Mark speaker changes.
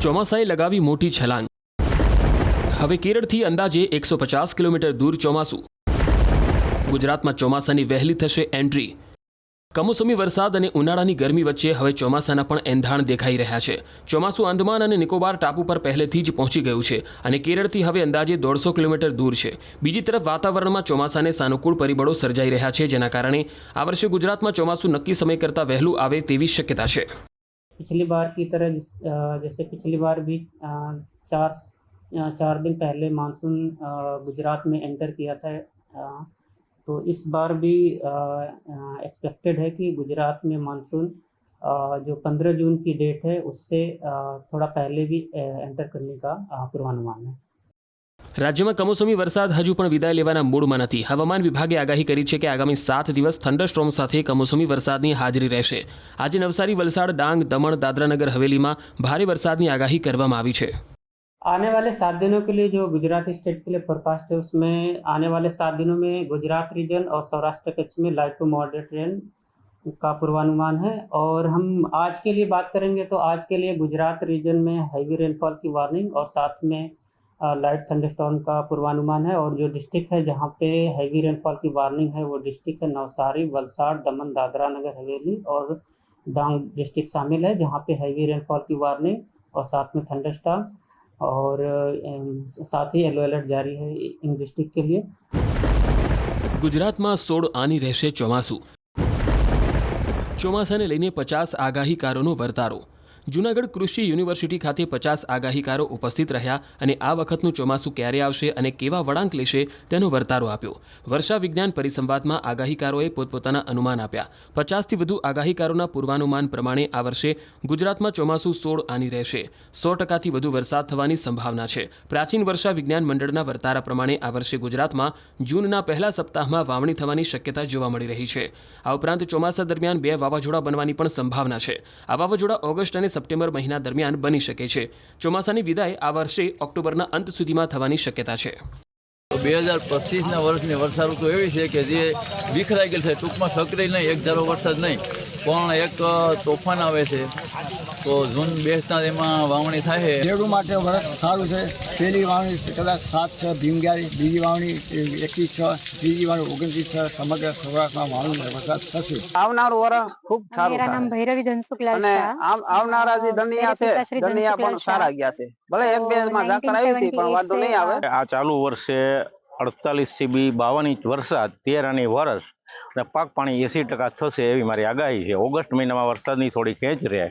Speaker 1: ચોમાસાએ લગાવી મોટી છલાંગ। હવે કેરળથી અંદાજે 150 કિલોમીટર દૂર ચોમાસું। ગુજરાતમાં ચોમાસાની વહેલી થશે એન્ટ્રી। કમોસમી વરસાદ અને ઉનાળાની ગરમી વચ્ચે હવે ચોમાસાના પણ એંધાણ દેખાઈ રહ્યા છે। ચોમાસું આંદામાન અને નિકોબાર ટાપુ પર પહેલેથી જ પહોંચી ગયું છે અને કેરળથી હવે અંદાજે 150 કિલોમીટર દૂર છે। બીજી તરફ વાતાવરણમાં ચોમાસાને સાનુકૂળ પરિબળો સર્જાઈ રહ્યા છે, જેના કારણે આ વર્ષે ગુજરાતમાં ચોમાસું નક્કી સમય કરતાં વહેલું આવે તેવી શક્યતા છે।
Speaker 2: पिछली बार की तरह जैसे पिछली बार भी चार दिन पहले मानसून गुजरात में एंटर किया था, तो इस बार भी एक्सपेक्टेड है कि गुजरात में मानसून जो 15 जून की डेट है उससे थोड़ा पहले भी एंटर करने का पूर्वानुमान है।
Speaker 1: રાજ્યમાં કમોસમી વરસાદ હજુ પણ વિદાય લેવાના મૂડમાં નથી। હવામાન વિભાગે આગાહી કરી છે કે આગામી 7 દિવસ થંડરસ્ટોર્મ સાથે કમોસમી વરસાદની હાજરી રહેશે। આજે નવસારી, વલસાડ, ડાંગ, दमन, दादरा नगर हवेली में भारी वरसादनी आगाही करवामां आवी छे।
Speaker 2: आने वाले 7 दिनों के लिए जो गुजरात स्टेट के लिए फोरकास्ट है उसमें आने वाले 7 दिनों में गुजरात रीजन और सौराष्ट्र कच्छ में लाइट टू मॉडरेट रेन का पूर्वानुमान है। और हम आज के लिए बात करेंगे तो आज के लिए गुजरात रीजन में हैवी रेनफॉल की वार्निंग और साथ में लाइट थंडरस्टॉर्म का पूर्वानुमान है। और जो डिस्ट्रिक्ट है जहाँ पे हैवी रेनफॉल की वार्निंग है वो डिस्ट्रिक्ट है नवसारी, वलसाड़, दमन, दादरा नगर हवेली और डांग डिस्ट्रिक्ट शामिल है, जहाँ पे हैवी रेनफॉल की वार्निंग और साथ में थंडरस्टॉर्म और साथ ही येलो अलर्ट जारी है इन डिस्ट्रिक्ट के लिए।
Speaker 1: गुजरात में 16 आनी रहेशे ચોમાસું। ચોમાસાને લઈને 50 આગાહીકારોનો વર્તારો। જૂનાગઢ કૃષિ યુનિવર્સિટી ખાતે 50 આગાહીકારો ઉપસ્થિત રહ્યા અને આ વખતનું ચોમાસું ક્યારે આવશે અને કેવા વળાંક લેશે તેનો વર્તારો આપ્યો। વર્ષા વિજ્ઞાન પરિસંવાદમાં આગાહીકારોએ પોતપોતાના અનુમાન આપ્યા। 50થી વધુ આગાહીકારોના પૂર્વાનુમાન પ્રમાણે આ વર્ષે ગુજરાતમાં ચોમાસું 16 આની રહેશે। 100%થી વધુ વરસાદ થવાની સંભાવના છે। પ્રાચીન વર્ષા વિજ્ઞાન મંડળના વર્તારા પ્રમાણે આ વર્ષે ગુજરાતમાં જૂનના પહેલા સપ્તાહમાં વાવણી થવાની શક્યતા જોવા મળી રહી છે। આ ઉપરાંત ચોમાસા દરમિયાન 2 વાવાઝોડા બનવાની પણ સંભાવના છે। આ વાવાઝોડા ઓગસ્ટ અને સપ્ટેમ્બર મહિના દરમિયાન બની શકે છે। ચોમાસાની વિદાય આ વર્ષે ઓક્ટોબરના અંત સુધીમાં થવાની શક્યતા છે।
Speaker 3: 2025ના વર્ષની વર્ષા ઋતુ એવી છે કે જે વિખરાઈ ગયેલ છે। ટૂંકમાં સક્રિય નહીં, એક ધારો વરસાદ નહીં પણ એક તોફાન આવે છે। તો જૂન 2 એમાં વાવણી થાય।
Speaker 4: ખેડૂત માટે વર્ષ સારું છે। પહેલી વાવણી કદાચ 7-6 ભીમગારી, બીજી વાવણી 21-6, ત્રીજી વાવણી 29-6 સમગ્ર સૌરાષ્ટ્રમાં વાવણી વરસાદ થશે।
Speaker 5: આવનારું વર્ષ ખૂબ સારું
Speaker 6: मेरा नाम भैरवी धनसुखलाल
Speaker 5: અને
Speaker 6: शाह।
Speaker 5: આવનારા જે દનિયા છે દનિયા પણ સારા ગયા છે। ભલે એક બે માં ઝાકર આવી હતી પણ વાંધો નહીં આવે।
Speaker 7: આ ચાલુ વર્ષે 48 થી 52 ઇંચ વરસાદ 13 આની વરસ અને પાક પાણી 80% થશે એવી મારી આગાહી છે। ઓગસ્ટ મહિનામાં વરસાદની થોડી ખેંચ રહે।